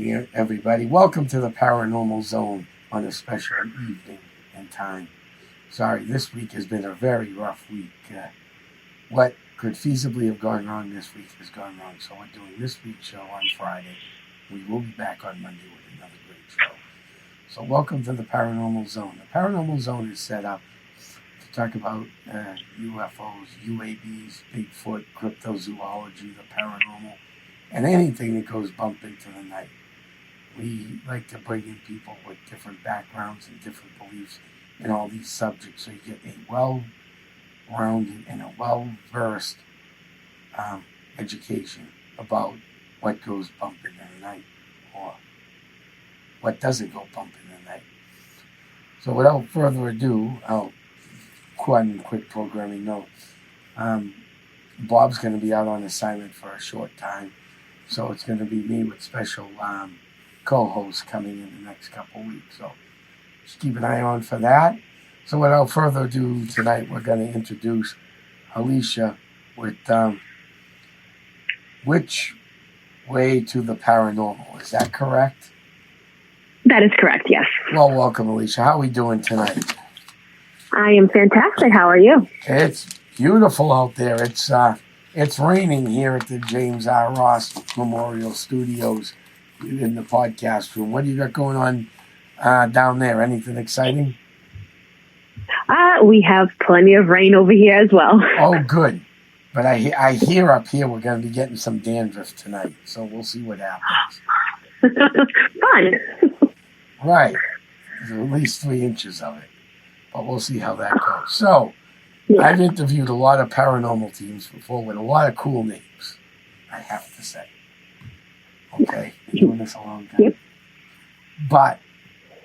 morning, everybody. Welcome to the Paranormal Zone on a special evening and time. Sorry, this week has been a very rough week. What could feasibly have gone wrong this week has gone wrong. So we're doing this week's show on Friday. We will be back on Monday with another great show. So welcome to the Paranormal Zone. The Paranormal Zone is set up to talk about UFOs, UAVs, Bigfoot, cryptozoology, the paranormal, and anything that goes bump into the night. We like to bring in people with different backgrounds and different beliefs in all these subjects, so you get a well-rounded and a well-versed education about what goes bump in the night or what doesn't go bump in the night. So without further ado, I'll quick programming note. Bob's going to be out on assignment for a short time. So it's going to be me with special co-hosts coming in the next couple weeks. So just keep an eye on for that. So without further ado, tonight we're going to introduce Alicia with Which Way to the Paranormal. Is that correct? That is correct, yes. Well, welcome, Alicia. How are we doing tonight? I am fantastic. How are you? It's beautiful out there. It's raining here at the James R. Ross Memorial Studios in the podcast room. What do you got going on down there? Anything exciting? We have plenty of rain over here as well. Oh, good. But I hear up here we're going to be getting some dandruff tonight, so we'll see what happens. Fun. Right. There's at least 3 inches of it, but we'll see how that goes. So, yeah. I've interviewed a lot of paranormal teams before with a lot of cool names, I have to say. Okay, been doing this a long time. Yep. But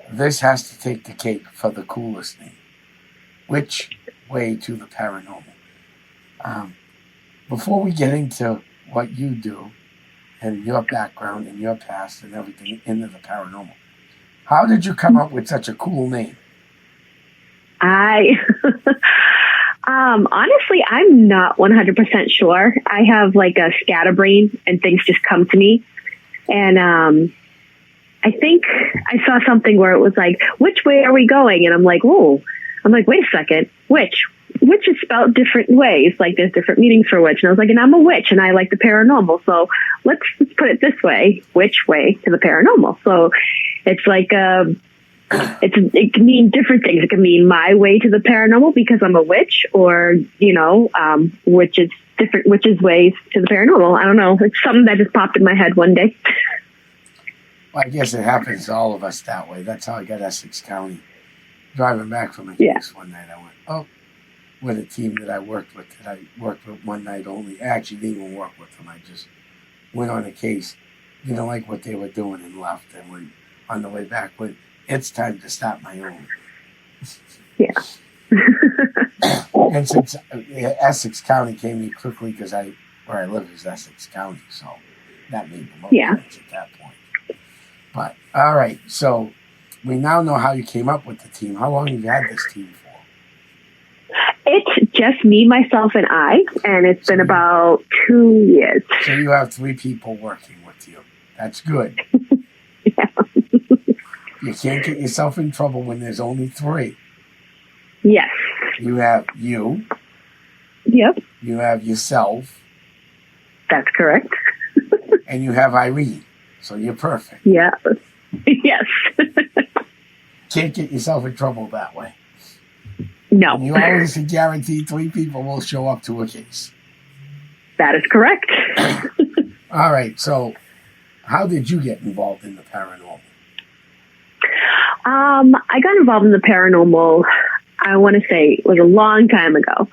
this has to take the cake for the coolest name. Which Way to the Paranormal? Before we get into what you do and your background and your past and everything into the paranormal, how did you come up with such a cool name? Honestly, I'm not 100% sure. I have like a scatterbrain and things just come to me. And I think I saw something where it was like, which way are we going? And I'm like, whoa. I'm like, wait a second. Which is spelled different ways. Like there's different meanings for which. And I was like, and I'm a witch and I like the paranormal. So let's put it this way. Which way to the paranormal? So it's like, it can mean different things. It can mean my way to the paranormal because I'm a witch, or, which is different, witches' ways to the paranormal. I don't know. It's something that just popped in my head one day. Well, I guess it happens to all of us that way. That's how I got Essex County. Driving back from a case one night, I went, with a team that I worked with one night only. I actually didn't even work with them. I just went on a case, didn't like what they were doing and left. And when on the way back, it's time to start my own. Yeah. And since Essex County came to me quickly because where I live is Essex County, so that made the most sense at that point. But all right, so we now know how you came up with the team. How long have you had this team for? It's just me, myself, and I, and it's been about 2 years. So you have 3 people working with you. That's good. Yeah. You can't get yourself in trouble when there's only 3. Yes. You have you. Yep. You have yourself. That's correct. And you have Irene. So you're perfect. Yeah. Yes. Can't get yourself in trouble that way. No. And you always guarantee 3 people will show up to a case. That is correct. All right. So how did you get involved in the paranormal? I got involved in the paranormal, I want to say it was a long time ago.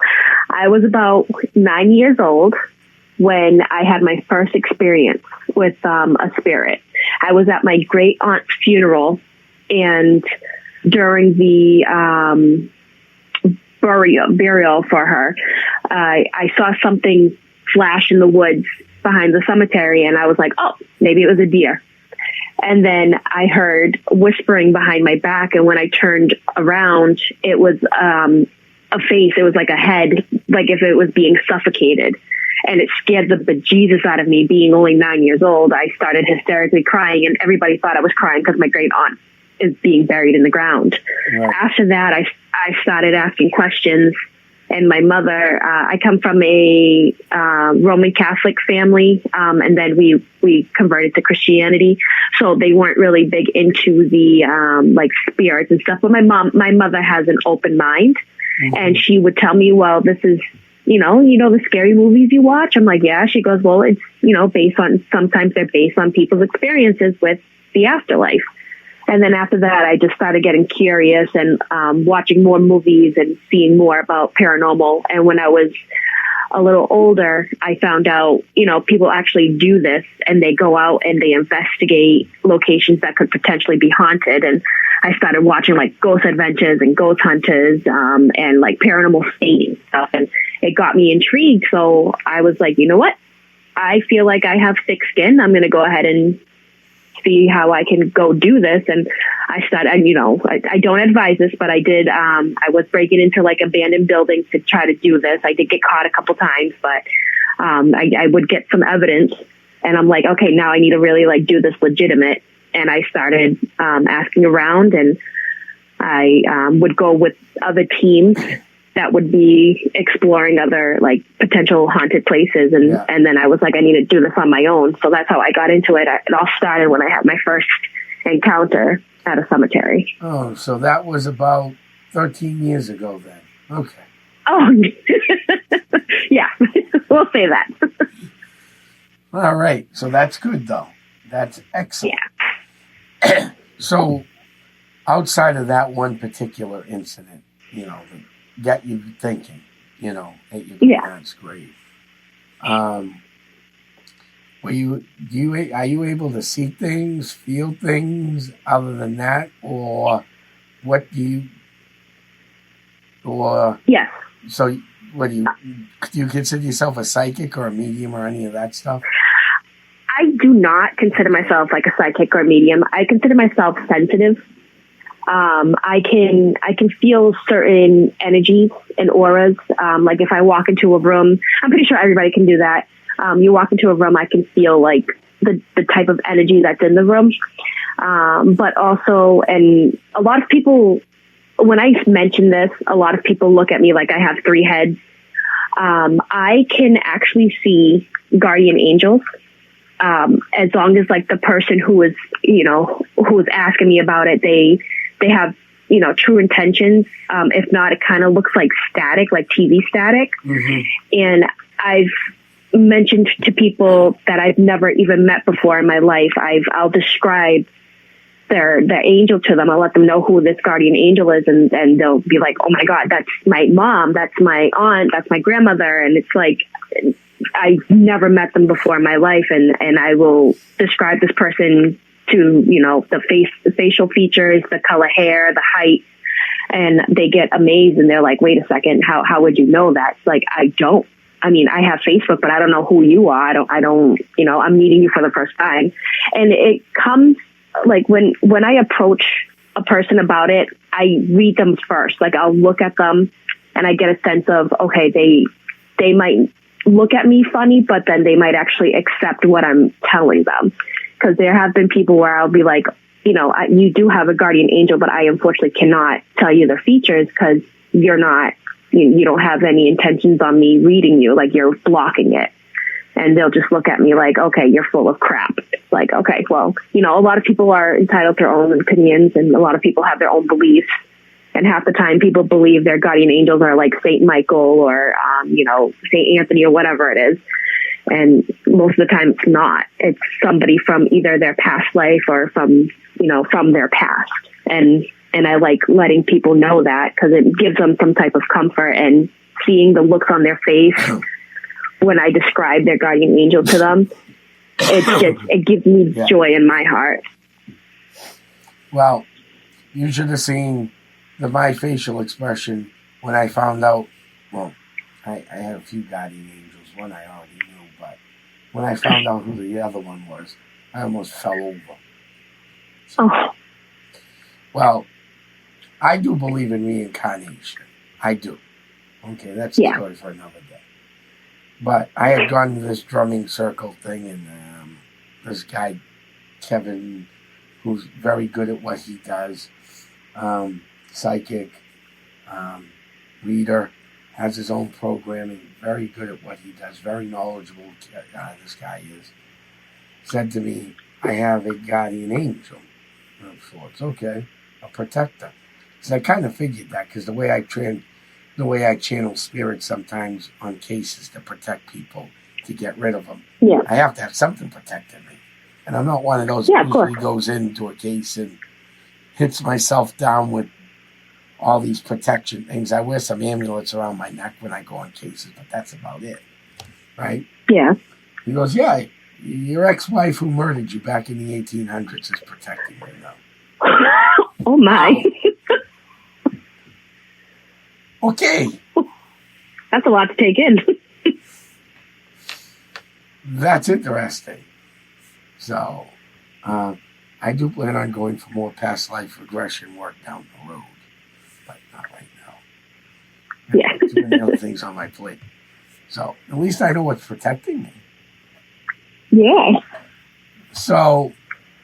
I was about 9 years old when I had my first experience with a spirit. I was at my great aunt's funeral, and during the burial for her, I saw something flash in the woods behind the cemetery, and I was like, oh, maybe it was a deer. And then I heard whispering behind my back, and when I turned around, it was a face. It was like a head, like if it was being suffocated. and it scared the bejesus out of me. Being only 9 years old, I started hysterically crying, and everybody thought I was crying because my great aunt is being buried in the ground. Right. After that, I started asking questions. And my mother, I come from a Roman Catholic family, and then we converted to Christianity. So they weren't really big into the like spirits and stuff. But my mother has an open mind, and she would tell me, well, this is, you know the scary movies you watch? I'm like, yeah. She goes, well, it's, sometimes they're based on people's experiences with the afterlife. And then after that, I just started getting curious and watching more movies and seeing more about paranormal. And when I was a little older, I found out, people actually do this, and they go out and they investigate locations that could potentially be haunted. And I started watching like Ghost Adventures and Ghost Hunters and like Paranormal State and stuff. And it got me intrigued. So I was like, you know what? I feel like I have thick skin. I'm going to go ahead and see how I can go do this. And I started, I don't advise this, but I did, I was breaking into like abandoned buildings to try to do this. I did get caught a couple times, but I would get some evidence, and I'm like, okay, now I need to really like do this legitimate. And I started asking around, and I would go with other teams that would be exploring other like potential haunted places. And then I was like, I need to do this on my own. So that's how I got into it. It all started when I had my first encounter at a cemetery. Oh, so that was about 13 years ago then. Okay. Oh, yeah, we'll say that. All right. So that's good though. That's excellent. Yeah. So outside of that one particular incident, that got you thinking, at your parents' grave. Are you able to see things, feel things other than that, or what do you? Or yes. So what do you consider yourself a psychic or a medium or any of that stuff? I do not consider myself like a psychic or a medium. I consider myself sensitive. I can feel certain energies and auras. Like if I walk into a room, I'm pretty sure everybody can do that. You walk into a room, I can feel like the type of energy that's in the room. But also, and a lot of people, when I mention this, a lot of people look at me like I have three heads. I can actually see guardian angels. As long as like the person who is asking me about it, they have, true intentions. If not, it kind of looks like static, like TV static. Mm-hmm. And I've mentioned to people that I've never even met before in my life, I'll describe their angel to them. I'll let them know who this guardian angel is, and they'll be like, oh my God, that's my mom, that's my aunt, that's my grandmother. And it's like, I've never met them before in my life. And I will describe this person to, the facial features, the color hair, the height, and they get amazed and they're like, wait a second, how would you know that? It's like, I don't. I mean, I have Facebook, but I don't know who you are. I don't, I'm meeting you for the first time. And it comes like when I approach a person about it, I read them first. Like I'll look at them and I get a sense of, okay, they might look at me funny, but then they might actually accept what I'm telling them. Because there have been people where I'll be like, you do have a guardian angel, but I unfortunately cannot tell you their features because you're not, you don't have any intentions on me reading you, like you're blocking it. And they'll just look at me like, okay, you're full of crap. It's like, okay, well, a lot of people are entitled to their own opinions and a lot of people have their own beliefs. And half the time people believe their guardian angels are like Saint Michael or, Saint Anthony or whatever it is. And most of the time it's not. It's somebody from either their past life or from their past. And I like letting people know that because it gives them some type of comfort, and seeing the looks on their face when I describe their guardian angel to them, it gives me joy in my heart. Well, you should have seen my facial expression when I found out. Well, I had a few guardian angels. One I already knew, but when I found out who the other one was, I almost fell over. So, well, I do believe in reincarnation. I do. Okay, that's a story for another day. But I had gone to this drumming circle thing, and this guy, Kevin, who's very good at what he does, psychic, reader, has his own programming, very good at what he does, very knowledgeable, this guy is, said to me, I have a guardian angel. And I'm sure it's okay, a protector. So I kind of figured that, because the way I channel spirits sometimes on cases to protect people, to get rid of them, Yeah. I have to have something protecting me. And I'm not one of those who usually goes into a case and hits myself down with all these protection things. I wear some amulets around my neck when I go on cases, but that's about it, right? Yeah. He goes, yeah, your ex-wife who murdered you back in the 1800s is protecting you now. Oh, my. Okay. That's a lot to take in. That's interesting. So, I do plan on going for more past life regression work down the road, but not right now. Yeah. Too many other things on my plate. So, at least I know what's protecting me. Yeah. So,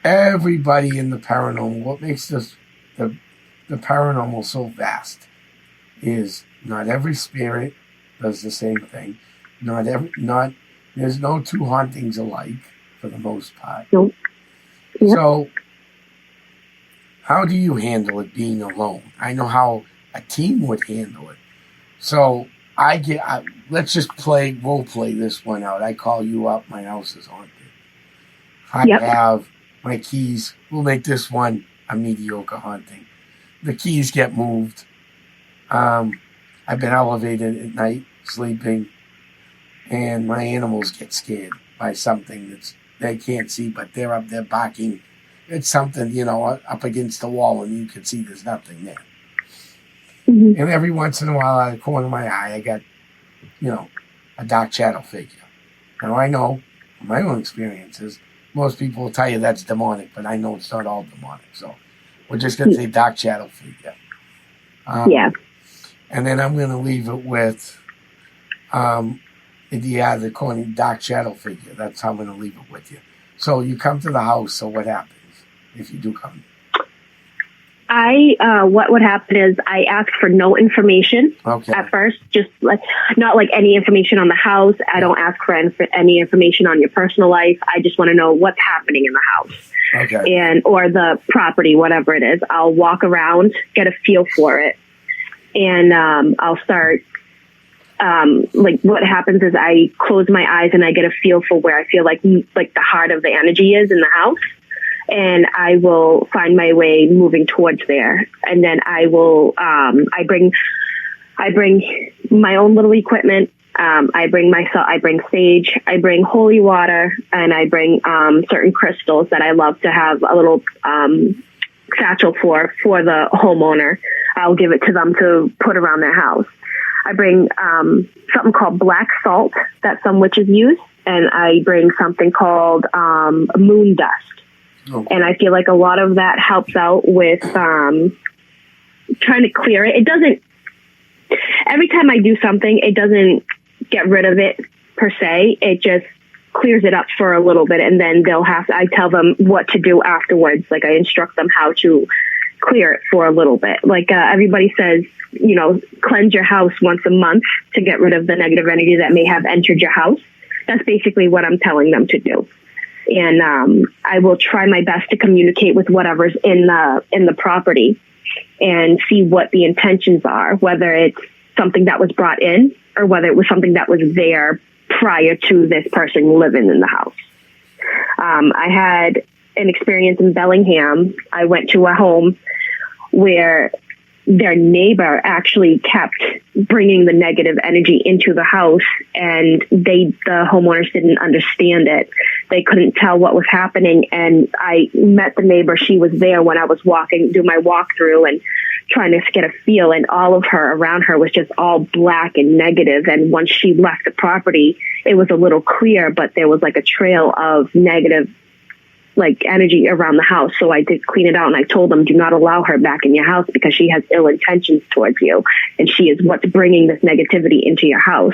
everybody in the paranormal, what makes this the paranormal so vast is not every spirit does the same thing. There's no two hauntings alike for the most part. Nope. Yep. So, how do you handle it being alone? I know how a team would handle it. So, let's just role play this one out. I call you up, my house is haunted. I have my keys. We'll make this one a mediocre haunting. The keys get moved. I've been elevated at night, sleeping, and my animals get scared by something that they can't see, but they're up there barking. It's something, up against the wall, and you can see there's nothing there. Mm-hmm. And every once in a while, out of the corner of my eye, I got, a dark shadow figure. Now, I know, from my own experiences, most people will tell you that's demonic, but I know it's not all demonic. So we're just going to say dark shadow figure. Yeah. And then I'm going to leave it with the corner dark shadow figure. That's how I'm going to leave it with you. So you come to the house. So what happens if you do come? What would happen is I ask for no information at first, just not any information on the house. I don't ask for any information on your personal life. I just want to know what's happening in the house, or the property, whatever it is. I'll walk around, get a feel for it, and I'll start. What happens is I close my eyes and I get a feel for where I feel like the heart of the energy is in the house. And I will find my way moving towards there. And then I will, I bring my own little equipment. I bring sage, I bring holy water, and I bring, certain crystals that I love to have a little, satchel for the homeowner. I'll give it to them to put around their house. I bring, something called black salt that some witches use. And I bring something called, moon dust. And I feel like a lot of that helps out with trying to clear it. It doesn't, every time I do something, it doesn't get rid of it per se. It just clears it up for a little bit. And then I tell them what to do afterwards. I instruct them how to clear it for a little bit. Everybody says, cleanse your house once a month to get rid of the negative energy that may have entered your house. That's basically what I'm telling them to do. And I will try my best to communicate with whatever's in the property and see what the intentions are, whether it's something that was brought in or whether it was something that was there prior to this person living in the house. I had an experience in Bellingham. I went to a home where their neighbor actually kept bringing the negative energy into the house, and the homeowners didn't understand it. They couldn't tell what was happening. And I met the neighbor. She was there when I was do my walkthrough and trying to get a feel, and all of her around her was just all black and negative. And once she left the property, it was a little clear, but there was a trail of negative energy around the house. So I did clean it out, and I told them, do not allow her back in your house because she has ill intentions towards you, and she is what's bringing this negativity into your house.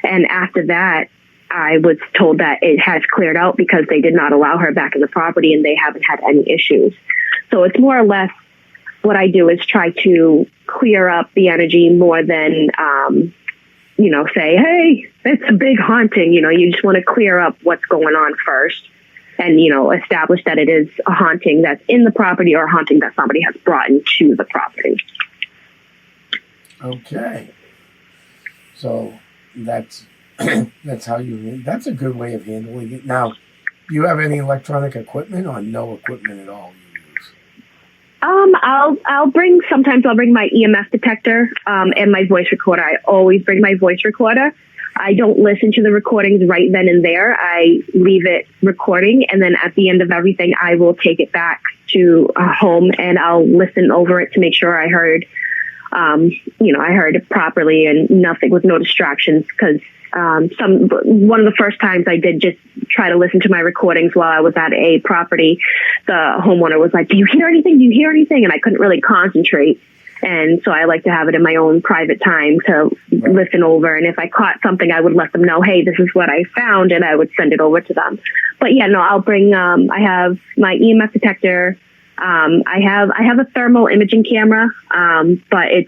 And after that, I was told that it has cleared out because they did not allow her back in the property and they haven't had any issues. So it's more or less what I do is try to clear up the energy more than, say, hey, it's a big haunting. You just want to clear up what's going on first and, establish that it is a haunting that's in the property or a haunting that somebody has brought into the property. Okay. So that's how that's a good way of handling it. Now, do you have any electronic equipment or no equipment at all you use? Sometimes I'll bring my EMF detector, and my voice recorder. I always bring my voice recorder. I don't listen to the recordings right then and there. I leave it recording, and then at the end of everything, I will take it back to home and I'll listen over it to make sure I heard, I heard it properly and nothing with no distractions. Because one of the first times I did just try to listen to my recordings while I was at a property, the homeowner was like, "Do you hear anything? Do you hear anything?" And I couldn't really concentrate. And so I like to have it in my own private time to listen over. And if I caught something, I would let them know, hey, this is what I found, and I would send it over to them. But yeah, no, I'll bring, I have my EMF detector. I have a thermal imaging camera, but I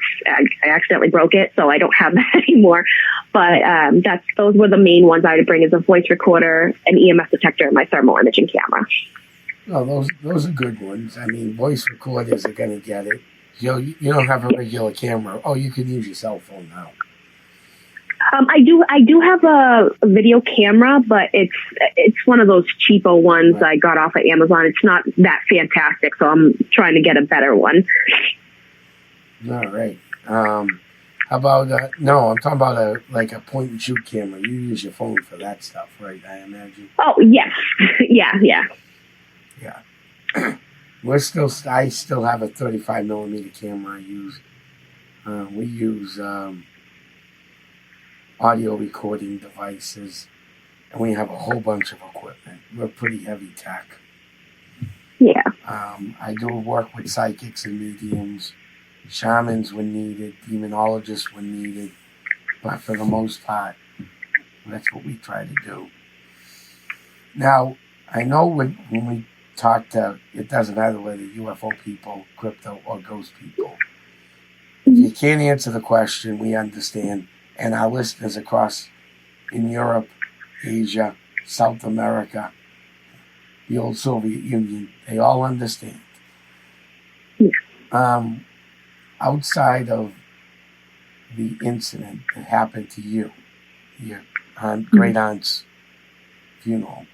accidentally broke it, so I don't have that anymore. But those were the main ones I would bring: is a voice recorder, an EMF detector, and my thermal imaging camera. Oh, those are good ones. I mean, voice recorders are going to get it. You don't have a regular camera. Oh, you can use your cell phone now. I do have a video camera, but it's one of those cheapo ones I got off of Amazon. It's not that fantastic, so I'm trying to get a better one. All right. How about no? I'm talking about a point and shoot camera. You use your phone for that stuff, right? I imagine. Oh yes, yeah. I still have a 35 millimeter camera I use. We use audio recording devices, and we have a whole bunch of equipment. We're pretty heavy tech. Yeah. I do work with psychics and mediums, shamans when needed, demonologists when needed, but for the most part, that's what we try to do. Now, I know when we talk to, it doesn't matter whether UFO people, crypto, or ghost people. If you can't answer the question, we understand. And our listeners across in Europe, Asia, South America, the old Soviet Union, they all understand. Outside of the incident that happened to you, your great aunt's funeral,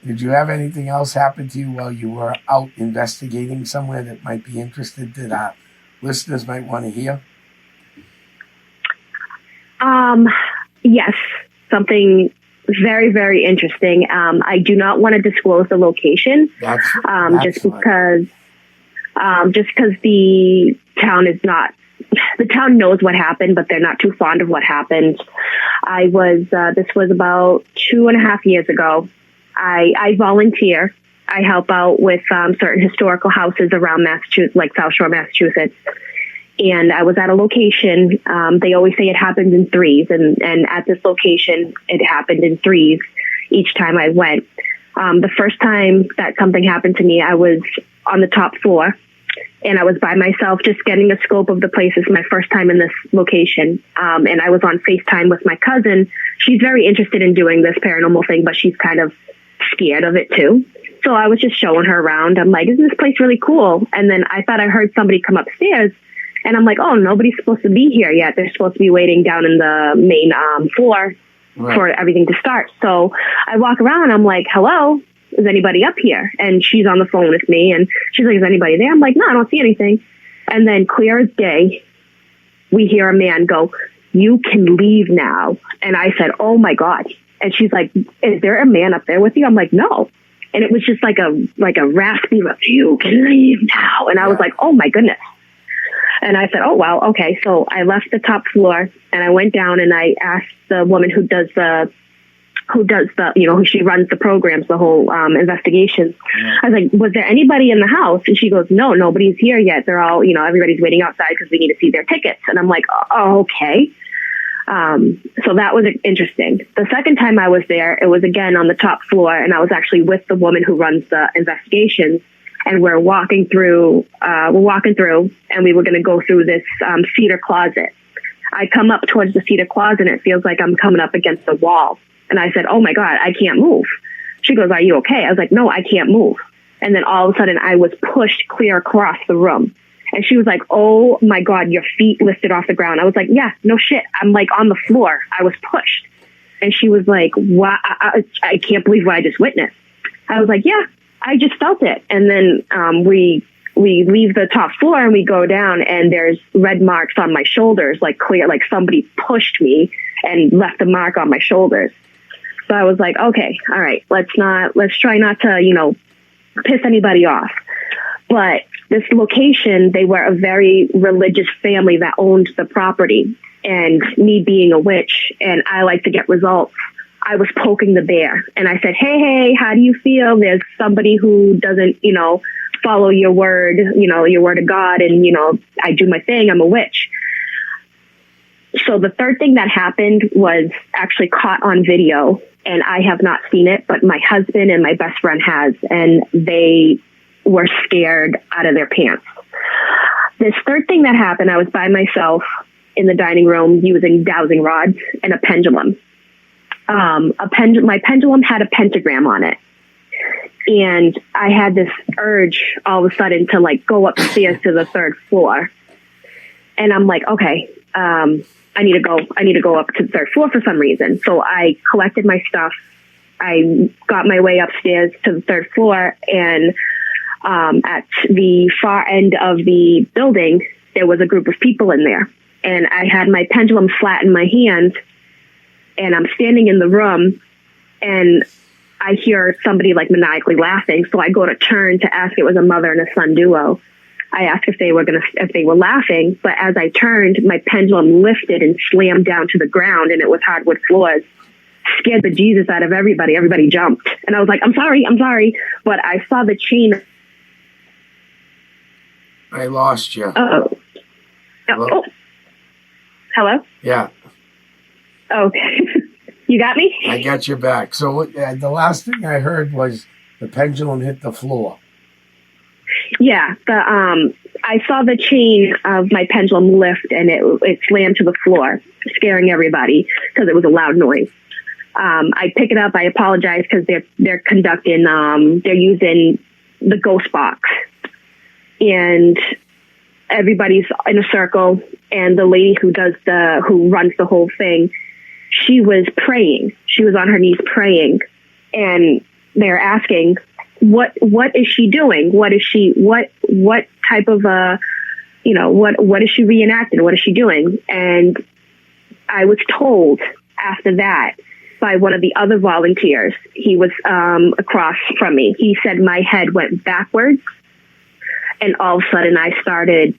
did you have anything else happen to you while you were out investigating somewhere that might be interested that our listeners might want to hear? Yes, something very, very interesting. I do not want to disclose the location, just because the town is not. The town knows what happened, but they're not too fond of what happened. This was about 2.5 years ago. I volunteer. I help out with certain historical houses around Massachusetts, like South Shore, Massachusetts. And I was at a location. They always say it happens in threes. And at this location, it happened in threes each time I went. The first time that something happened to me, I was on the top floor. And I was by myself just getting a scope of the place. It's my first time in this location. And I was on FaceTime with my cousin. She's very interested in doing this paranormal thing, but she's kind of scared of it too. So I was just showing her around. I'm like, isn't this place really cool? And then I thought I heard somebody come upstairs. And I'm like, oh, nobody's supposed to be here yet. They're supposed to be waiting down in the main floor for everything to start. So I walk around. I'm like, hello? Is anybody up here? And she's on the phone with me, and she's like, is anybody there? I'm like, no, I don't see anything. And then clear as day, we hear a man go, you can leave now. And I said, oh my God. And she's like, is there a man up there with you? I'm like, no. And it was just like a raspy, you can leave now. And I was like, oh my goodness. And I said, oh, wow. Okay. So I left the top floor and I went down and I asked the woman who does the, who she runs the programs, the whole investigation. Yeah. I was like, was there anybody in the house? And she goes, no, nobody's here yet. They're all, everybody's waiting outside because we need to see their tickets. And I'm like, oh, okay. So that was interesting. The second time I was there, it was again on the top floor, and I was actually with the woman who runs the investigations. And we're walking through, and we were going to go through this cedar closet. I come up towards the cedar closet, and it feels like I'm coming up against the wall. And I said, "Oh my God, I can't move." She goes, "Are you okay?" I was like, "No, I can't move." And then all of a sudden, I was pushed clear across the room. And she was like, "Oh my God, your feet lifted off the ground." I was like, "Yeah, no shit. I'm like on the floor. I was pushed." And she was like, "Wow, I can't believe what I just witnessed." I was like, "Yeah, I just felt it." And then we leave the top floor and we go down, and there's red marks on my shoulders, like clear, like somebody pushed me and left a mark on my shoulders. So I was like, okay, all right, let's try not to, piss anybody off. But this location, they were a very religious family that owned the property, and me being a witch and I like to get results, I was poking the bear, and I said, hey, how do you feel? There's somebody who doesn't, follow your word, your word of God. And, I do my thing. I'm a witch. So the third thing that happened was actually caught on video, and I have not seen it, but my husband and my best friend has, and they were scared out of their pants. This third thing that happened, I was by myself in the dining room using dowsing rods and a pendulum. My pendulum had a pentagram on it. And I had this urge all of a sudden to go upstairs to the third floor. And I'm like, okay, I need to go up to the third floor for some reason. So I collected my stuff. I got my way upstairs to the third floor, and at the far end of the building, there was a group of people in there. And I had my pendulum flat in my hand, and I'm standing in the room, and I hear somebody maniacally laughing. So I go to turn to ask. It was a mother and a son duo. I asked if they were laughing, but as I turned, my pendulum lifted and slammed down to the ground, and it was hardwood floors. Scared the Jesus out of everybody. Everybody jumped, and I was like, I'm sorry. But I saw the chain. I lost you. Oh. Hello? Yeah. Okay. You got me? I got you back. So the last thing I heard was the pendulum hit the floor. Yeah. I saw the chain of my pendulum lift, and it slammed to the floor, scaring everybody because it was a loud noise. I pick it up. I apologize because they're conducting. They're using the ghost box, and everybody's in a circle. And the lady who runs the whole thing, she was praying. She was on her knees praying, and they're asking, what is she doing? What type of what is she reenacting? What is she doing? And I was told after that by one of the other volunteers, he was across from me. He said my head went backwards, and all of a sudden I started,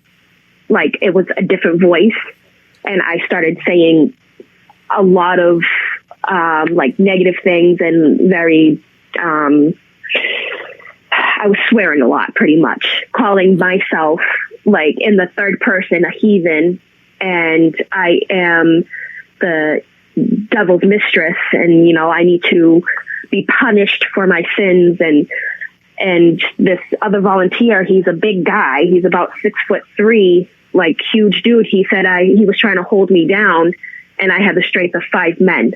it was a different voice, and I started saying a lot of negative things, and very I was swearing a lot, pretty much, calling myself in the third person a heathen, and I am the devil's mistress, and I need to be punished for my sins. And this other volunteer, he's a big guy, he's about 6'3", huge dude. He said he was trying to hold me down, and I had the strength of 5 men.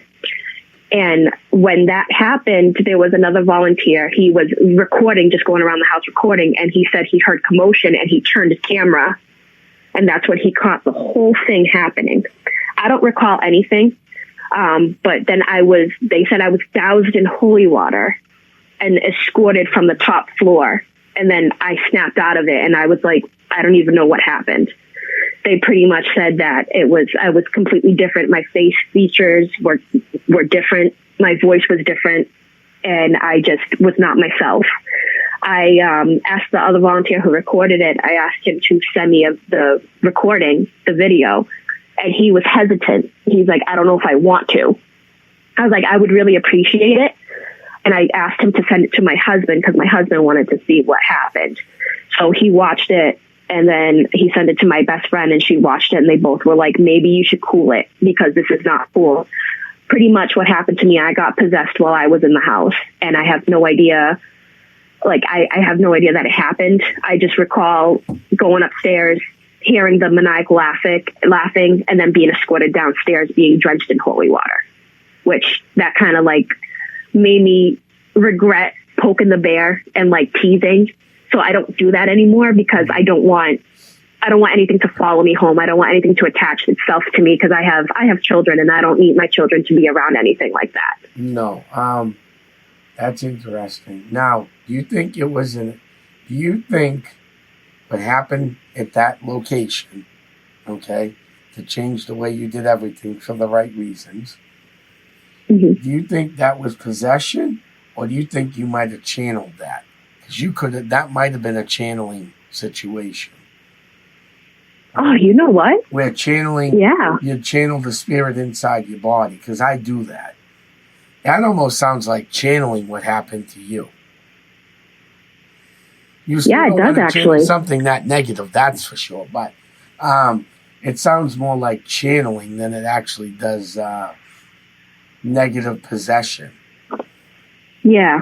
And when that happened, there was another volunteer. He was recording, just going around the house recording, and he said he heard commotion, and he turned his camera, and that's when he caught the whole thing happening. I don't recall anything, but then they said I was doused in holy water and escorted from the top floor, and then I snapped out of it, and I was like, I don't even know what happened. They pretty much said that I was completely different. My face features were different. My voice was different, and I just was not myself. I asked the other volunteer who recorded it, I asked him to send me the recording, the video, and he was hesitant. He's like, I don't know if I want to. I was like, I would really appreciate it. And I asked him to send it to my husband because my husband wanted to see what happened. So he watched it, And then he sent it to my best friend and she watched it and they both were like, maybe you should cool it because this is not cool. Pretty much what happened to me, I got possessed while I was in the house and I have no idea. Like, I have no idea that it happened. I just recall going upstairs, hearing the maniacal laughing, and then being escorted downstairs, being drenched in holy water, which that kind of like made me regret poking the bear and like teasing. So I don't do that anymore because I don't want anything to follow me home. I don't want anything to attach itself to me because I have children and I don't need my children to be around anything like that. No. That's interesting. Now, do you think what happened at that location, okay, to change the way you did everything for the right reasons, do you think that was possession or do you think you might have channeled that? Because that might have been a channeling situation. Oh, you know what? Where channeling, you channel the spirit inside your body, because I do that. That almost sounds like channeling what happened to you. You still it does actually. Something that negative, that's for sure. But it sounds more like channeling than it actually does negative possession. Yeah.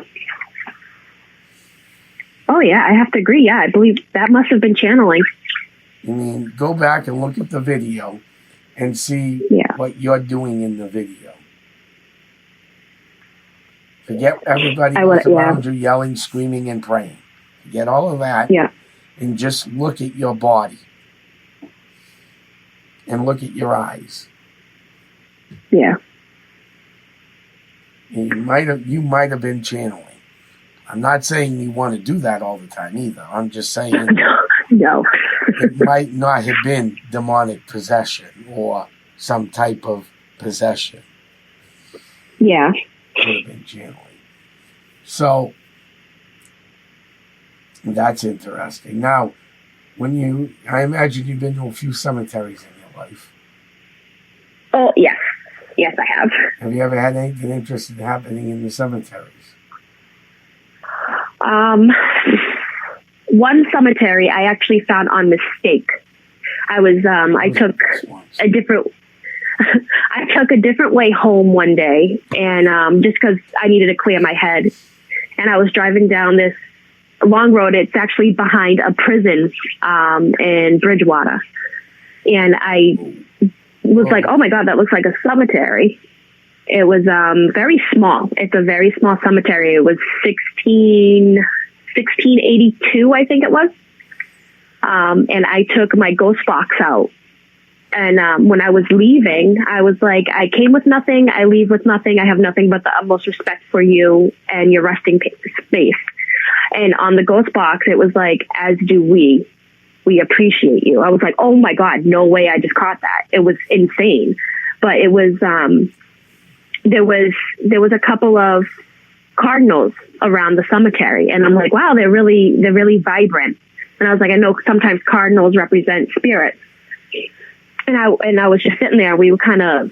Oh, yeah, I have to agree. Yeah, I believe that must have been channeling. I mean, go back and look at the video and see what you're doing in the video. Forget everybody else around you yelling, screaming, and praying. Forget all of that. Yeah. And just look at your body. And look at your eyes. Yeah. And you might have been channeling. I'm not saying you want to do that all the time either. I'm just saying no. It might not have been demonic possession or some type of possession. Yeah. Could have been channeling. So that's interesting. Now, I imagine you've been to a few cemeteries in your life. Oh, yes. Yes, I have. Have you ever had anything interesting happening in the cemeteries? One cemetery I actually found on mistake. I took a different way home one day, and just because I needed to clear my head, and I was driving down this long road. It's actually behind a prison in Bridgewater, and I was like, "Oh my God, that looks like a cemetery." It was very small. It's a very small cemetery. It was 1682, I think it was. And I took my ghost box out. And when I was leaving, I was like, I came with nothing. I leave with nothing. I have nothing but the utmost respect for you and your resting space. And on the ghost box, it was like, as do we. We appreciate you. I was like, oh my God, no way I just caught that. It was insane. But it was... There was a couple of cardinals around the cemetery, and I'm like, wow, they're really vibrant. And I was like, I know sometimes cardinals represent spirits. And I was just sitting there. We were kind of,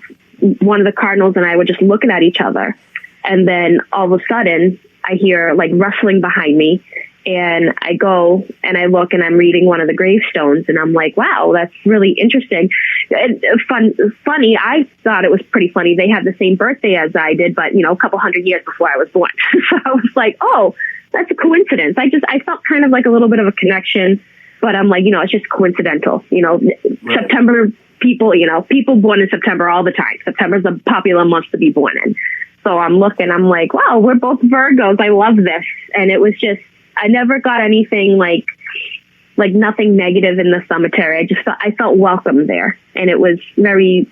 one of the cardinals and I were just looking at each other, and then all of a sudden I hear like rustling behind me. And I go and I look and I'm reading one of the gravestones and I'm like, wow, that's really interesting. Funny. I thought it was pretty funny. They had the same birthday as I did, but a couple hundred years before I was born. So I was like, oh, that's a coincidence. I felt kind of like a little bit of a connection, but I'm like, it's just coincidental. Right. September people born in September all the time. September's a popular month to be born in. So I'm looking, I'm like, wow, we're both Virgos. I love this. And it was just, I never got anything like nothing negative in the cemetery. I felt welcome there, and it was very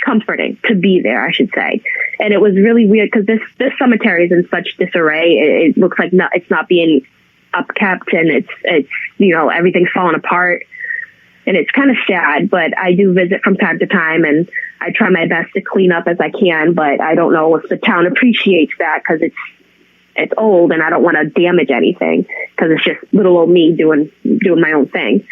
comforting to be there, I should say. And it was really weird because this cemetery is in such disarray. It looks like it's not being upkept, and it's everything's falling apart, and it's kind of sad. But I do visit from time to time, and I try my best to clean up as I can. But I don't know if the town appreciates that because it's old and I don't want to damage anything because it's just little old me doing my own thing.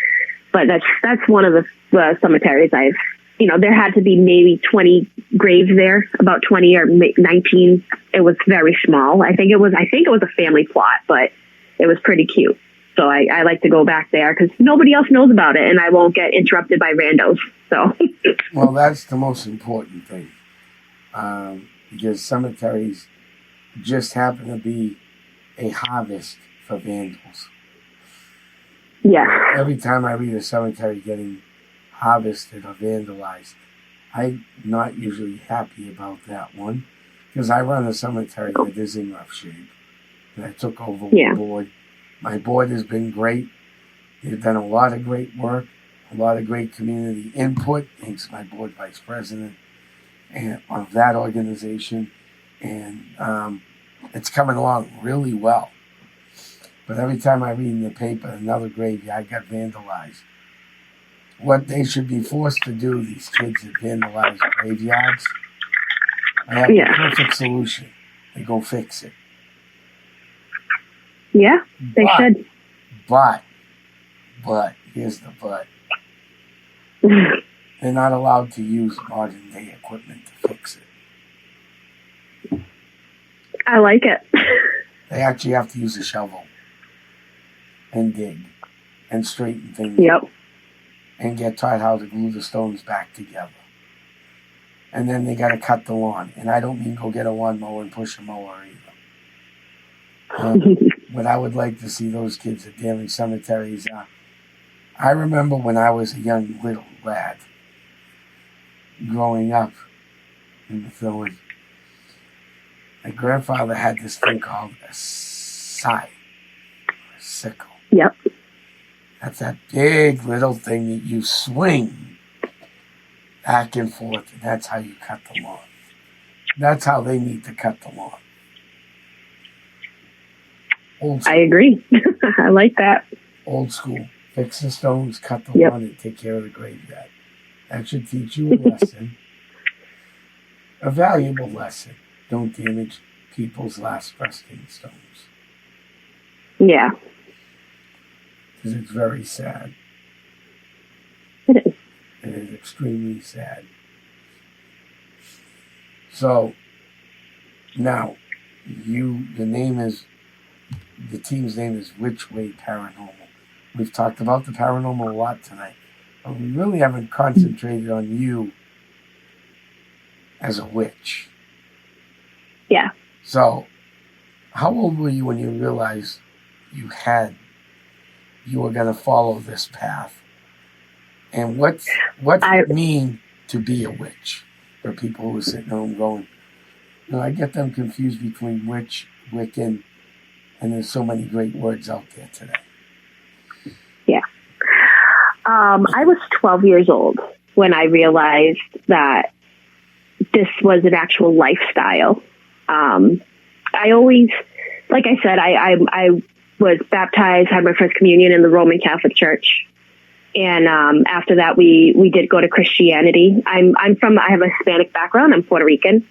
But that's one of the cemeteries there had to be maybe 20 graves there, about 20 or 19. It was very small. I think it was a family plot, but it was pretty cute. So I like to go back there because nobody else knows about it, and I won't get interrupted by randos. So, well, that's the most important thing, because cemeteries just happen to be a harvest for vandals. yeah, Every time I read a cemetery getting harvested or vandalized, I'm not usually happy about that one, because I run a cemetery that is in rough shape, that I took over with the board. My board has been great. They've done a lot of great work, a lot of great community input, thanks to my board vice president and of that organization. And it's coming along really well. But every time I read in the paper another graveyard got vandalized, what they should be forced to do, these kids that vandalize graveyards, I have the perfect solution. They go fix it. Yeah, they should. But, here's the but. They're not allowed to use modern day equipment to fix it. I like it. They actually have to use a shovel and dig and straighten things up and get taught how to glue the stones back together. And then they got to cut the lawn. And I don't mean go get a lawnmower and push a mower either. But I would like to see those kids at damaged cemeteries. I remember when I was a young little lad growing up in the village, my grandfather had this thing called a scythe, or a sickle. Yep. That's that big little thing that you swing back and forth, and that's how you cut the lawn. That's how they need to cut the lawn. I agree. I like that. Old school. Fix the stones, cut the lawn, and take care of the graveyard. That should teach you a lesson. A valuable lesson. Don't damage people's last resting stones. Yeah. Because it's very sad. It is. It is extremely sad. So, now, the team's name is Which Way Paranormal. We've talked about the paranormal a lot tonight, but we really haven't concentrated on you as a witch. Yeah. So, how old were you when you realized you were going to follow this path? And what's it mean to be a witch for people who are sitting home going, I get them confused between witch, Wiccan, and there's so many great words out there today. Yeah. I was 12 years old when I realized that this was an actual lifestyle. I always, like I said, I was baptized, had my first communion in the Roman Catholic Church. And after that, we did go to Christianity. I have a Hispanic background. I'm Puerto Rican.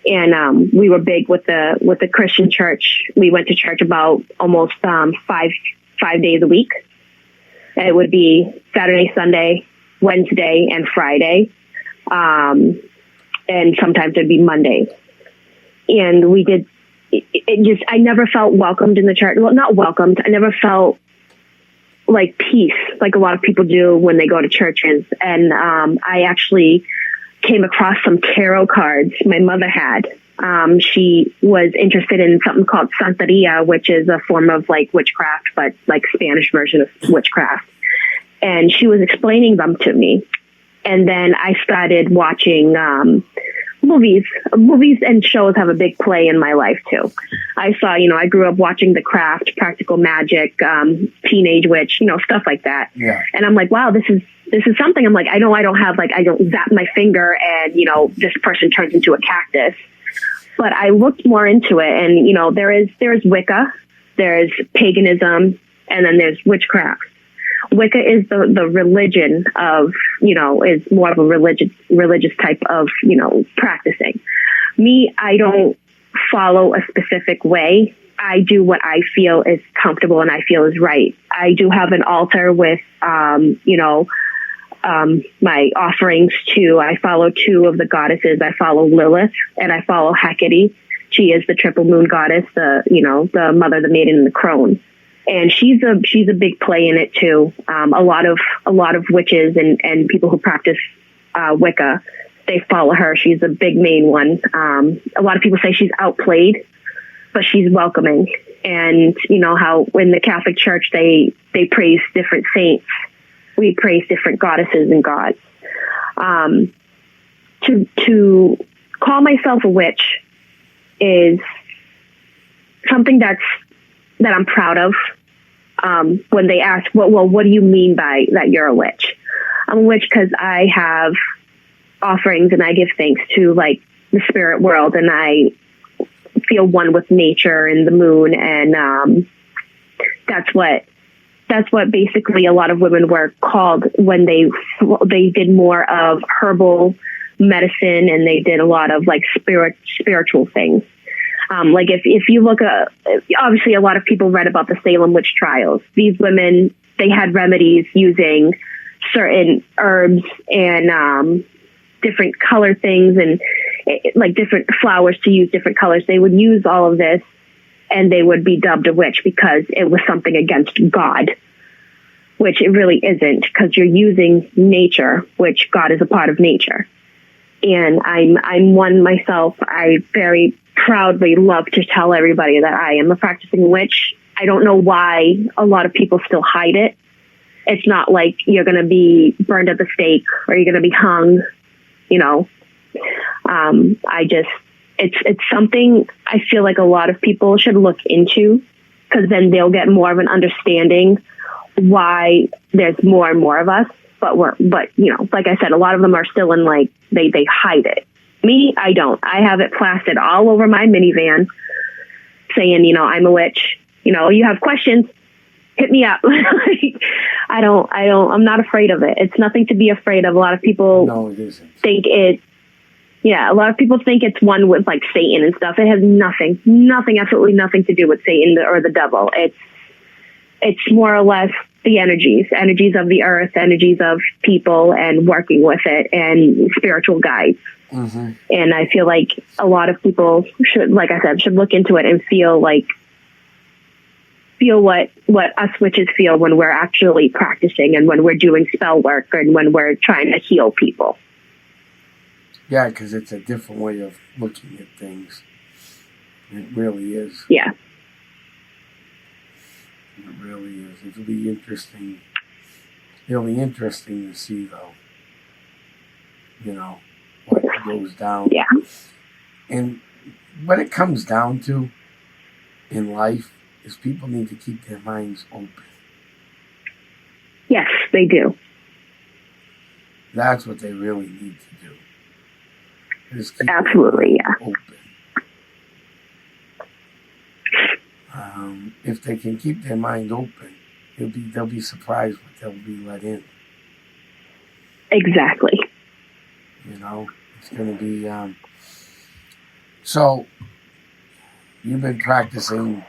And we were big with the Christian church. We went to church about almost 5 days a week. It would be Saturday, Sunday, Wednesday, and Friday. And sometimes it'd be Monday. And we did, I never felt welcomed in the church. Well, not welcomed. I never felt like peace, like a lot of people do when they go to churches. And I actually came across some tarot cards my mother had. She was interested in something called Santeria, which is a form of like witchcraft, but like Spanish version of witchcraft. And she was explaining them to me. And then I started watching movies. Movies and shows have a big play in my life too. I saw, I grew up watching The Craft, Practical Magic, Teenage Witch, stuff like that. Yeah. And I'm like, wow, this is something. I'm like, I don't zap my finger and, this person turns into a cactus. But I looked more into it and, there's Wicca, there's paganism, and then there's witchcraft. Wicca is the religion of, is more of a religious type of, practicing. Me, I don't follow a specific way. I do what I feel is comfortable and I feel is right. I do have an altar with, my offerings too. I follow 2 of the goddesses. I follow Lilith and I follow Hecate. She is the triple moon goddess, the mother, the maiden, and the crone. and she's a big play in it too. A lot of witches and people who practice Wicca, they follow her. She's a big main one. A lot of people say she's outplayed, but she's welcoming. And you know how in the Catholic Church they praise different saints, we praise different goddesses and gods. To call myself a witch is something that I'm proud of. When they ask, well, what do you mean by that you're a witch? I'm a witch because I have offerings and I give thanks to like the spirit world, and I feel one with nature and the moon, and that's what basically a lot of women were called when they did more of herbal medicine, and they did a lot of like spiritual things. Like if you look at, obviously a lot of people read about the Salem witch trials. These women, they had remedies using certain herbs and different color things, and like different flowers to use different colors. They would use all of this and they would be dubbed a witch because it was something against God, which it really isn't, because you're using nature, which God is a part of nature. And I'm one myself. I very proudly love to tell everybody that I am a practicing witch. I don't know why a lot of people still hide it. It's not like you're going to be burned at the stake or you're going to be hung, you know. It's something I feel like a lot of people should look into, because then they'll get more of an understanding why there's more and more of us. But you know, like I said, a lot of them are still in like, they hide it. Me, I don't. I have it plastered all over my minivan saying, you know, I'm a witch. You know, you have questions, hit me up. I'm not afraid of it. It's nothing to be afraid of. A lot of people a lot of people think it's one with like Satan and stuff. It has nothing, absolutely nothing to do with Satan or the devil. It's more or less the energies of the earth, energies of people, and working with it, and spiritual guides. Mm-hmm. And I feel like a lot of people should, like I said, should look into it and feel what us witches feel when we're actually practicing and when we're doing spell work and when we're trying to heal people. Yeah, because it's a different way of looking at things. It really is. Yeah. It really is. It'll be interesting. It'll be interesting to see, though, you know, what goes down. Yeah. And what it comes down to in life is people need to keep their minds open. Yes, they do. That's what they really need to do. Just keep Absolutely, yeah. Open. If they can keep their mind open, they'll be surprised what they'll be let in. Exactly. You know, it's going to be. So, you've been practicing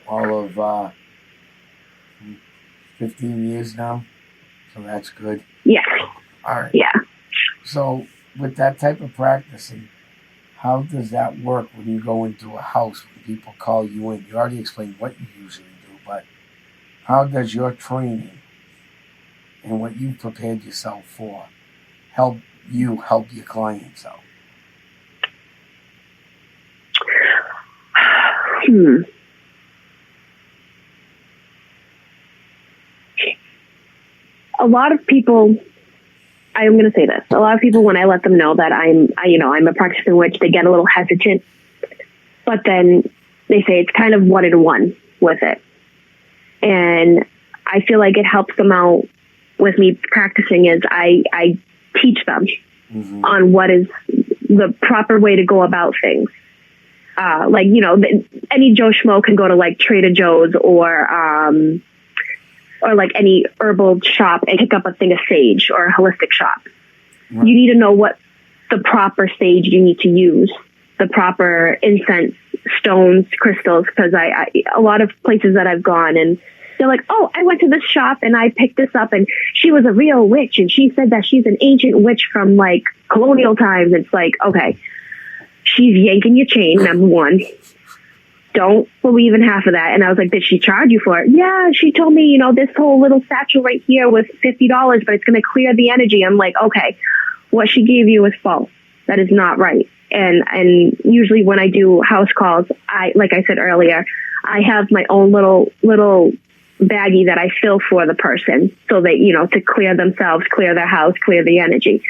all of 15 years now, so that's good. Yes. All right. Yeah. So, with that type of practicing, how does that work when you go into a house, when people call you in? You already explained what you usually do, but how does your training and what you've prepared yourself for help you help your clients out? A lot of people, I'm going to say this. A lot of people, when I let them know that I'm a practicing witch, they get a little hesitant. But then they say it's kind of one-in-one with it. And I feel like it helps them out with me practicing is I teach them on what is the proper way to go about things. Like, you know, any Joe Schmo can go to like Trader Joe's or like any herbal shop and pick up a thing of sage, or a holistic shop. Right. You need to know what the proper sage you need to use, the proper incense, stones, crystals, because a lot of places that I've gone and they're like, oh, I went to this shop and I picked this up and she was a real witch and she said that she's an ancient witch from like colonial times. It's like, okay, she's yanking your chain, number one. don't believe in half of that. And I was like, did she charge you for it? Yeah, she told me, this whole little satchel right here was $50, but it's going to clear the energy. I'm like, okay, what she gave you is false. That is not right. And usually when I do house calls, like I said earlier, I have my own little baggie that I fill for the person so that, to clear themselves, clear their house, clear the energy.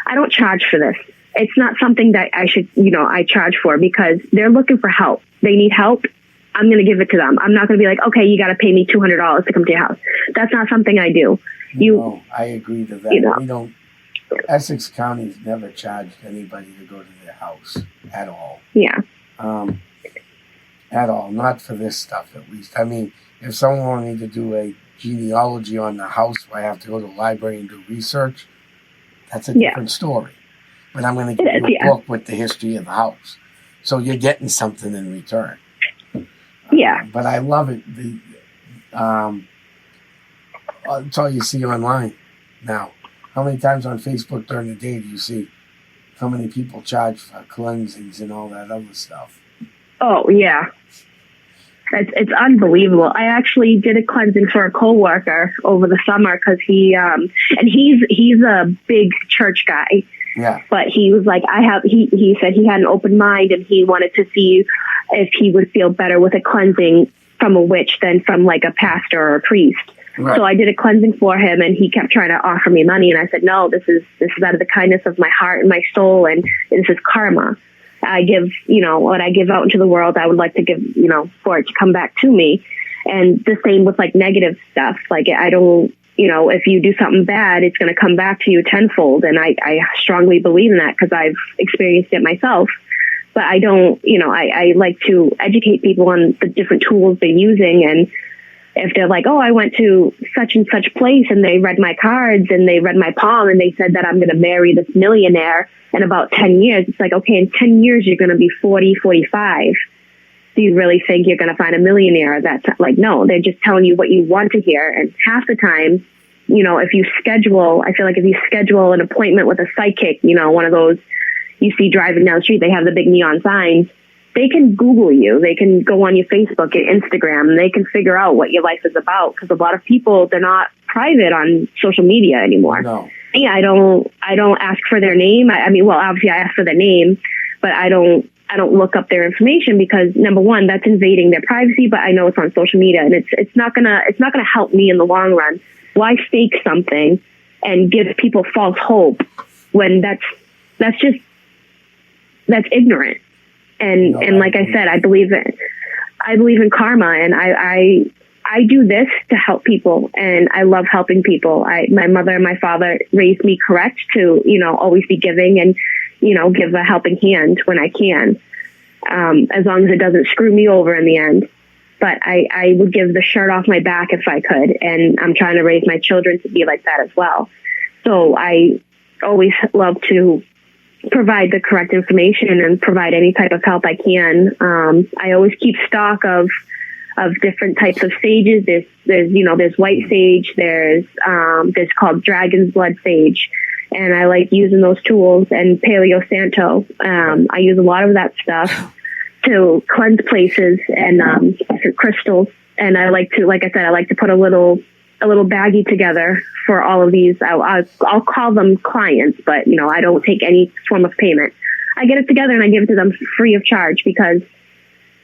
I don't charge for this. It's not something that I should, I charge for because they're looking for help. They need help. I'm going to give it to them. I'm not going to be like, okay, you got to pay me $200 to come to your house. That's not something I do. No, I agree to that. We don't. Essex County's never charged anybody to go to their house at all. Yeah. At all. Not for this stuff, at least. I mean, if someone wanted me to do a genealogy on the house where I have to go to the library and do research, that's a different story. But I'm going to give you a book with the history of the house. So you're getting something in return. Yeah. But I love it. It's all you see online now. How many times on Facebook during the day do you see how many people charge for cleansings and all that other stuff? Oh, yeah. It's unbelievable. I actually did a cleansing for a coworker over the summer because he's a big church guy. Yeah. But he was like, he said he had an open mind and he wanted to see if he would feel better with a cleansing from a witch than from like a pastor or a priest. Right. So I did a cleansing for him and he kept trying to offer me money. And I said, no, this is out of the kindness of my heart and my soul. And this is karma. I give, what I give out into the world, I would like to give, for it to come back to me. And the same with like negative stuff. Like I don't, if you do something bad, it's going to come back to you tenfold. And I strongly believe in that because I've experienced it myself. But I don't, I like to educate people on the different tools they're using. And if they're like, oh, I went to such and such place and they read my cards and they read my palm and they said that I'm going to marry this millionaire in about 10 years. It's like, okay, in 10 years, you're going to be 40, 45. Do you really think you're going to find a millionaire? That's like, no, they're just telling you what you want to hear. And half the time, if you schedule, I feel like if you schedule an appointment with a psychic, one of those you see driving down the street, they have the big neon signs. They can Google you. They can go on your Facebook and Instagram and they can figure out what your life is about. Because a lot of people, they're not private on social media anymore. No. Yeah, I don't ask for their name. I mean, well, obviously I ask for their name, but I don't look up their information because number one, that's invading their privacy, but I know it's on social media and it's not gonna help me in the long run. Why fake something and give people false hope when that's ignorant. And like I said, I believe in karma and I do this to help people and I love helping people. My mother and my father raised me correct to, always be giving and, give a helping hand when I can, as long as it doesn't screw me over in the end. But I would give the shirt off my back if I could. And I'm trying to raise my children to be like that as well. So I always love to provide the correct information and provide any type of help I can. I always keep stock of different types of sages. There's white sage. There's called dragon's blood sage. And I like using those tools and Paleo Santo. I use a lot of that stuff to cleanse places and different crystals. And I like to put a little baggie together for all of these. I'll call them clients, but I don't take any form of payment. I get it together and I give it to them free of charge because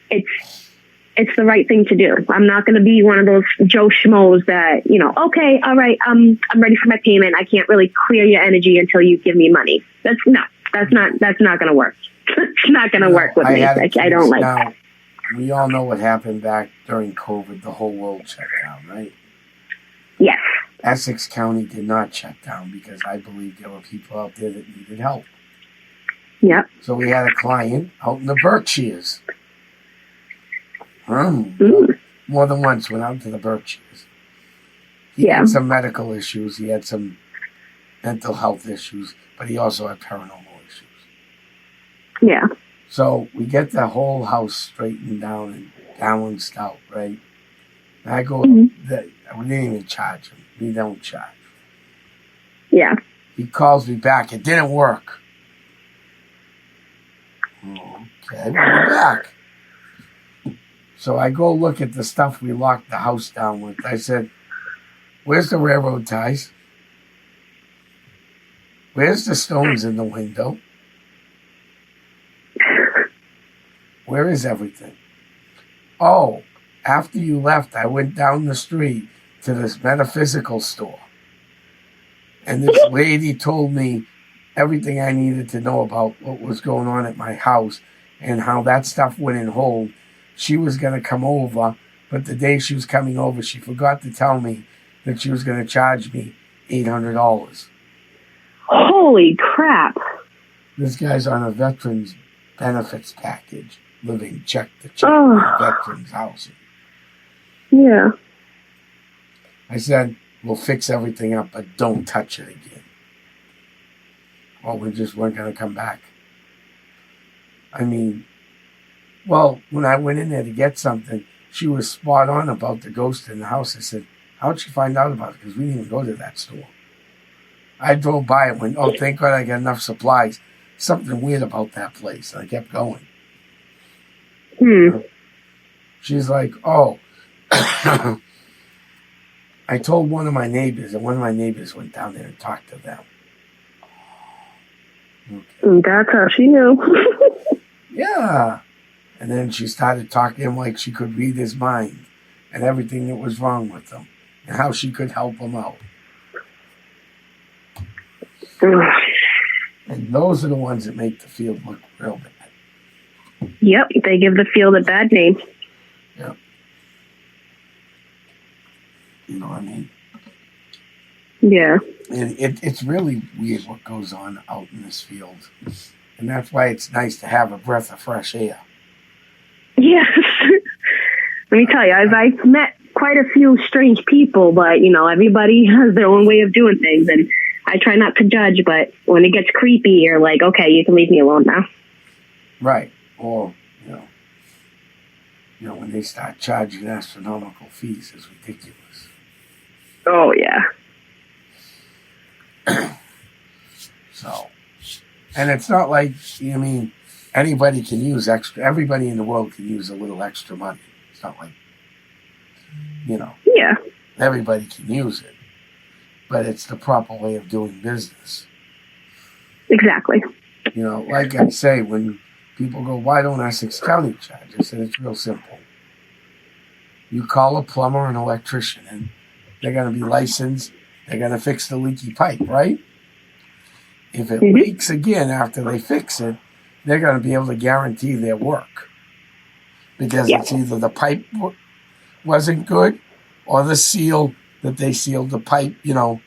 it's the right thing to do. I'm not going to be one of those Joe Schmoes that, okay, all right, I'm ready for my payment. I can't really clear your energy until you give me money. That's not going to work. It's not going to work with me. I don't like that. We all know what happened back during COVID. The whole world shut down, right? Yes. Essex County did not shut down because I believe there were people out there that needed help. Yep. So we had a client out in the Berkshires. More than once went out to the Berkshires. He had some medical issues. He had some mental health issues, but he also had paranormal issues. Yeah. So we get the whole house straightened down and balanced out, right? And I go, we didn't even charge him. We don't charge. Yeah. He calls me back. It didn't work. Okay, we'll be back. So I go look at the stuff we locked the house down with. I said, where's the railroad ties? Where's the stones in the window? Where is everything? Oh, after you left, I went down the street to this metaphysical store. And this lady told me everything I needed to know about what was going on at my house and how that stuff wouldn't hold. She was going to come over, but the day she was coming over, she forgot to tell me that she was going to charge me $800. Holy crap. This guy's on a veterans benefits package, living check to check in veterans housing. Yeah. I said, we'll fix everything up, but don't touch it again. Or we just weren't going to come back. I mean, well, when I went in there to get something, she was spot on about the ghost in the house. I said, how'd she find out about it? Because we didn't even go to that store. I drove by and went, oh, thank God I got enough supplies. Something weird about that place. And I kept going. She's like, oh, I told one of my neighbors, and one of my neighbors went down there and talked to them. Okay. That's how she knew. Yeah. And then she started talking to him like she could read his mind and everything that was wrong with him and how she could help him out. And those are the ones that make the field look real bad. Yep, they give the field a bad name. Yep. You know what I mean? Yeah. And it's really weird what goes on out in this field. And that's why it's nice to have a breath of fresh air. Yes. Let me tell you, I've met quite a few strange people, but, you know, everybody has their own way of doing things. And I try not to judge, but when it gets creepy, you're like, okay, you can leave me alone now. Right. Or, you know, when they start charging astronomical fees, it's ridiculous. Oh, yeah. So, and it's not like, I mean, anybody can use extra, everybody in the world can use a little extra money. It's not like, you know, yeah, everybody can use it, but it's the proper way of doing business. Exactly. You know, like I say, when people go, why don't Essex County charge? I said, it's real simple. You call a plumber or an electrician, and they're going to be licensed. They're going to fix the leaky pipe, right? If it leaks again after they fix it, they're going to be able to guarantee their work. Because it's either the pipe wasn't good or the seal that they sealed the pipe, you know,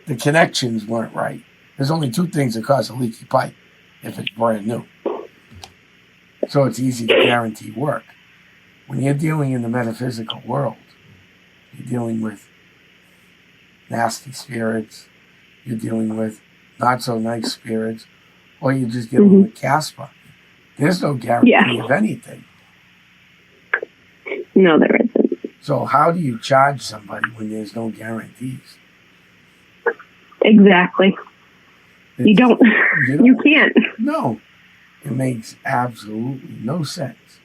the connections weren't right. There's only two things that cause a leaky pipe if it's brand new. So it's easy to guarantee work. When you're dealing in the metaphysical world, you're dealing with nasty spirits, you're dealing with not so nice spirits, or you're just dealing with Casper. There's no guarantee of anything. No, there isn't. So how do you charge somebody when there's no guarantees? Exactly. You can't. No. It makes absolutely no sense.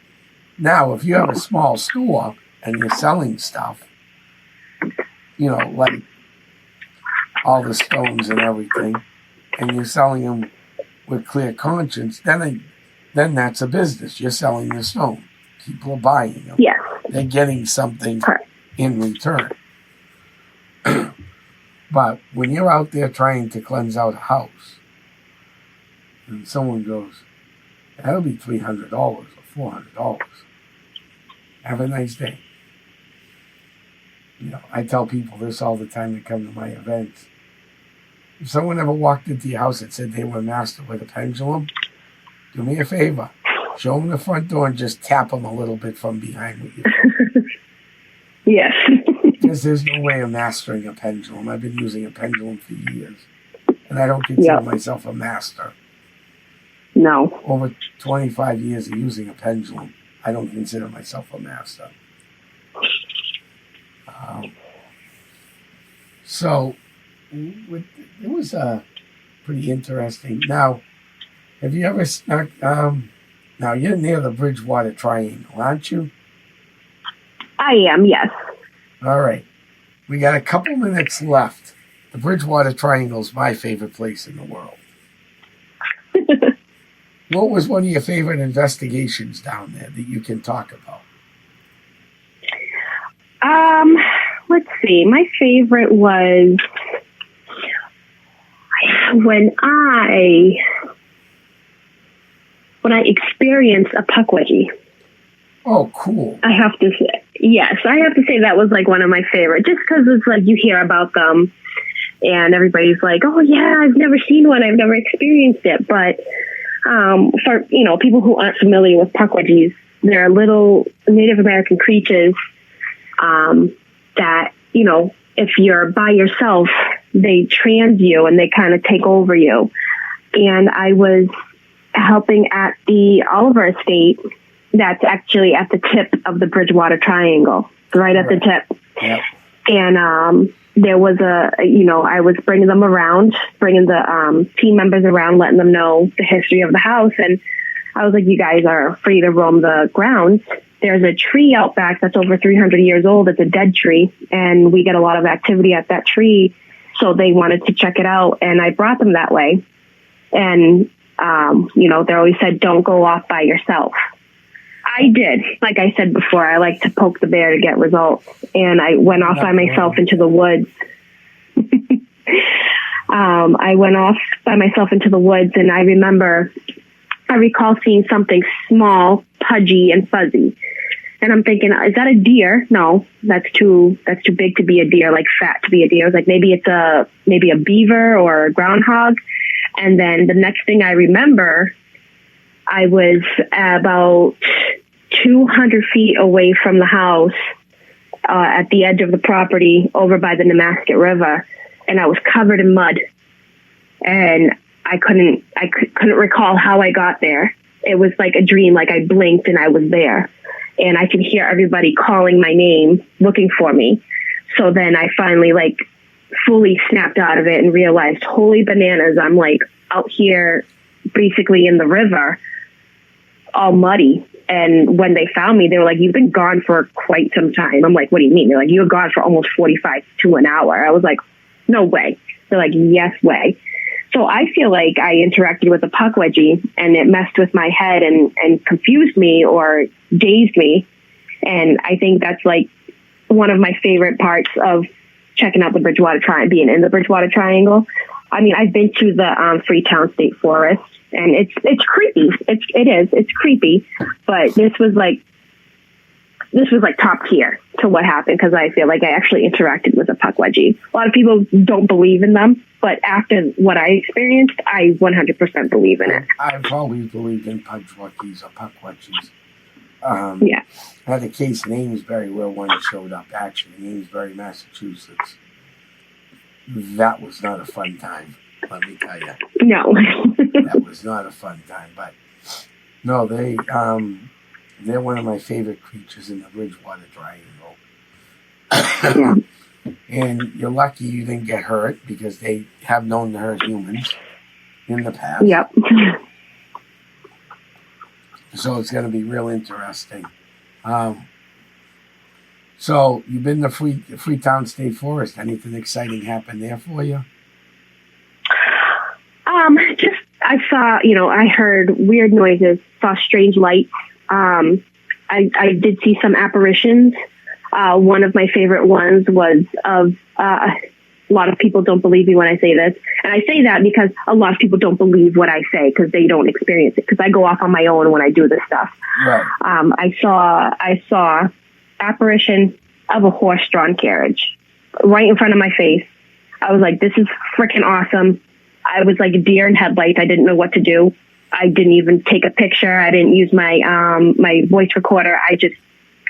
Now, if you have a small store and you're selling stuff, you know, like all the stones and everything, and you're selling them with clear conscience, then that's a business. You're selling the stone. People are buying them. Yes. They're getting something in return. But when you're out there trying to cleanse out a house, and someone goes, that'll be $300 or $400. Have a nice day. You know, I tell people this all the time that come to my events. If someone ever walked into your house and said they were a master with a pendulum, do me a favor. Show them the front door and just tap them a little bit from behind with you. Yes. Because there's no way of mastering a pendulum. I've been using a pendulum for years. And I don't consider myself a master. No. Over 25 years of using a pendulum, I don't consider myself a master. So, it was pretty interesting. Now, have you ever snuck... now, you're near the Bridgewater Triangle, aren't you? I am, yes. All right. We got a couple minutes left. The Bridgewater Triangle is my favorite place in the world. What was one of your favorite investigations down there that you can talk about? Let's see. My favorite was when I experienced a puckwudgie. Oh, cool. I have to say that was like one of my favorite, just because it's like you hear about them and everybody's like, oh yeah, I've never seen one, I've never experienced it. But for people who aren't familiar with puckwudgies, they're little Native American creatures that, if you're by yourself, they trans you and they kind of take over you. And I was helping at the Oliver Estate. That's actually at the tip of the Bridgewater Triangle, right at the tip. Yep. And there was I was bringing the team members around, letting them know the history of the house. And I was like, you guys are free to roam the grounds. There's a tree out back that's over 300 years old. It's a dead tree, and we get a lot of activity at that tree. So they wanted to check it out, and I brought them that way. And, they always said, don't go off by yourself. I did. Like I said before, I like to poke the bear to get results. And I went off by myself into the woods. I went off by myself into the woods, and I recall seeing something small, pudgy, and fuzzy. And I'm thinking, is that a deer? No, that's too big to be a deer, like fat to be a deer. I was like, maybe it's a beaver or a groundhog. And then the next thing I remember, I was about 200 feet away from the house, at the edge of the property over by the Nemasket River, and I was covered in mud. And I couldn't recall how I got there. It was like a dream, like I blinked and I was there. And I could hear everybody calling my name, looking for me. So then I finally fully snapped out of it and realized, holy bananas, I'm out here basically in the river, all muddy. And when they found me, they were like, you've been gone for quite some time. I'm like, what do you mean? They're like, you were gone for almost 45 to an hour. I was like, no way. They're like, yes way. So I feel like I interacted with a puckwudgie, and it messed with my head and confused me or dazed me. And I think that's one of my favorite parts of checking out the Bridgewater Triangle, being in the Bridgewater Triangle. I mean, I've been to the Freetown State Forest, and it's creepy. It's creepy, but this was top tier to what happened, because I feel like I actually interacted with a puckwudgie. A lot of people don't believe in them, but after what I experienced, I 100% believe in it. I've always believed in puckwudgies or puckwudgies. Yeah. I had a case in Amesbury where one showed up, actually, in Amesbury, Massachusetts. That was not a fun time, let me tell you. No. That was not a fun time, but no, they're one of my favorite creatures in the Bridgewater Triangle. Yeah. And you're lucky you didn't get hurt, because they have known to hurt humans in the past. Yep. So it's going to be real interesting. So you've been to Freetown State Forest. Anything exciting happened there for you? I saw, I heard weird noises, saw strange lights. I did see some apparitions. One of my favorite ones was of, a lot of people don't believe me when I say this. And I say that because a lot of people don't believe what I say, because they don't experience it, because I go off on my own when I do this stuff. Right. I saw apparition of a horse-drawn carriage right in front of my face. I was like, this is freaking awesome. I was like a deer in headlights. I didn't know what to do. I didn't even take a picture. I didn't use my my voice recorder. I just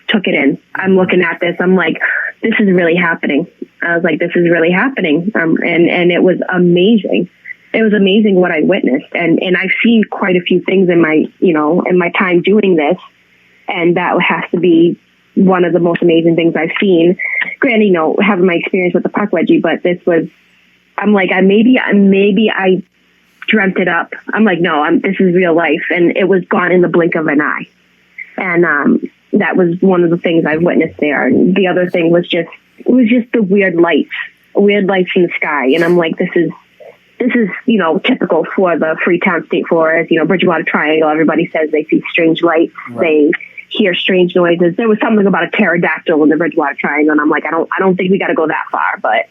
took it in. I'm looking at this. I'm like, this is really happening. I was like, this is really happening. And it was amazing. It was amazing what I witnessed. And I've seen quite a few things in my time doing this. And that has to be one of the most amazing things I've seen. Granted, having my experience with the puckwudgie, but this was, I'm like, maybe I dreamt it up. I'm like, no, this is real life. And it was gone in the blink of an eye. And that was one of the things I've witnessed there. And the other thing was just the weird lights in the sky. And I'm like, this is, typical for the Freetown State Forest, Bridgewater Triangle. Everybody says they see strange lights. Right. They hear strange noises. There was something about a pterodactyl in the Bridgewater Triangle. And I'm like, I don't think we got to go that far, but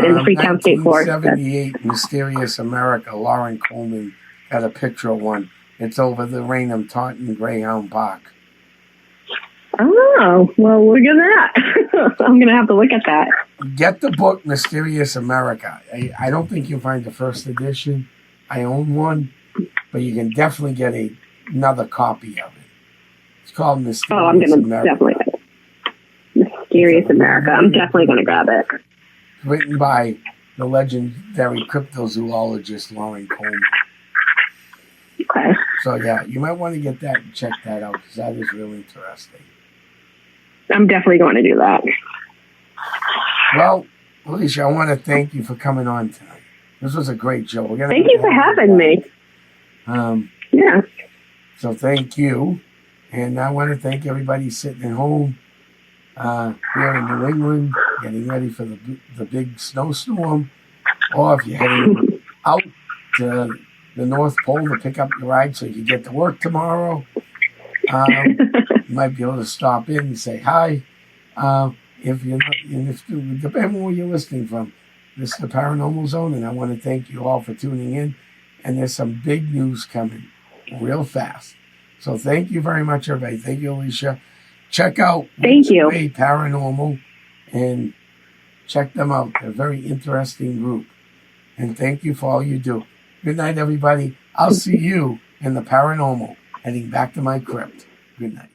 in Freetown State Forest. 1978, Mysterious America, Lauren Coleman got a picture of one. It's over the Raynham Taunton Greyhound Park. Oh, well, look at that. I'm going to have to look at that. Get the book, Mysterious America. I don't think you'll find the first edition. I own one, but you can definitely get another copy of it. It's called Mysterious America. Oh, I'm going to definitely get it. Mysterious America. I'm definitely going to grab it. Written by the legendary cryptozoologist Lauren Coleman. Okay. So, yeah, you might want to get that and check that out because that is really interesting. I'm definitely going to do that. Well, Alicia, I want to thank you for coming on tonight. This was a great show. Thank you for having me. Yeah. So thank you. And I want to thank everybody sitting at home here in New England, getting ready for the big snowstorm. Or if you're heading out to the North Pole to pick up your ride so you can get to work tomorrow. You might be able to stop in and say hi. If you're not, and if depending on where you're listening from, this is the Paranormal Zone, and I want to thank you all for tuning in. And there's some big news coming real fast. So thank you very much, everybody. Thank you, Alicia. Check out Paranormal and check them out. They're a very interesting group. And thank you for all you do. Good night, everybody. I'll see you in the Paranormal, heading back to my crypt. Good night.